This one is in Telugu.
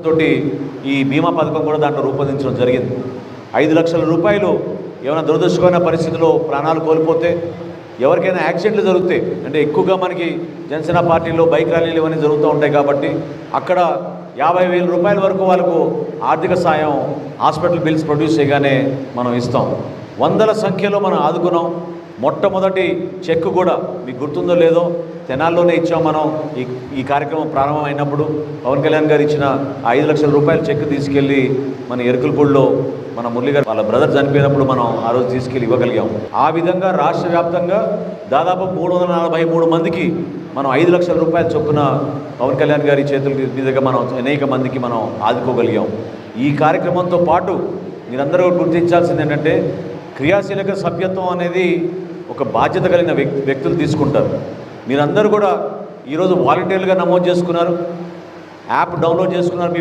తోటి ఈ బీమా పథకం కూడా దాంట్లో రూపొందించడం జరిగింది. 5 లక్షల రూపాయలు ఏమైనా దురదృష్టకరమైన పరిస్థితిలో ప్రాణాలు కోల్పోతే, ఎవరికైనా యాక్సిడెంట్లు జరిగితే, అంటే ఎక్కువగా మనకి జనసేన పార్టీలో బైక్ ర్యాలీలు ఇవన్నీ జరుగుతూ ఉంటాయి కాబట్టి అక్కడ 50,000 రూపాయల వరకు వాళ్ళకు ఆర్థిక సాయం హాస్పిటల్ బిల్స్ ప్రొడ్యూస్ చేయగానే మనం ఇస్తాం. వందల సంఖ్యలో మనం ఆదుకున్నాం. మొట్టమొదటి చెక్ కూడా మీకు గుర్తుందో లేదో తెనాల్లోనే ఇచ్చాం. మనం ఈ కార్యక్రమం ప్రారంభమైనప్పుడు పవన్ కళ్యాణ్ గారు ఇచ్చిన 5 లక్షల రూపాయల చెక్ తీసుకెళ్ళి మన ఎరుకలపూడిలో మన మురళి గారు వాళ్ళ బ్రదర్ చనిపోయినప్పుడు మనం ఆ రోజు తీసుకెళ్ళి ఇవ్వగలిగాం. ఆ విధంగా రాష్ట్ర వ్యాప్తంగా దాదాపు 343 మందికి మనం 5 లక్షల రూపాయల చొప్పున పవన్ కళ్యాణ్ గారి చేతుల మీదుగా మనం అనేక మందికి మనం ఆదుకోగలిగాం. ఈ కార్యక్రమంతో పాటు మీరందరూ గుర్తించాల్సింది ఏంటంటే, క్రియాశీలక సభ్యత్వం అనేది ఒక బాధ్యత కలిగిన వ్యక్తులు తీసుకుంటారు. మీరందరూ కూడా ఈరోజు వాలంటీర్లుగా నమోదు చేసుకున్నారు, యాప్ డౌన్లోడ్ చేసుకున్నారు.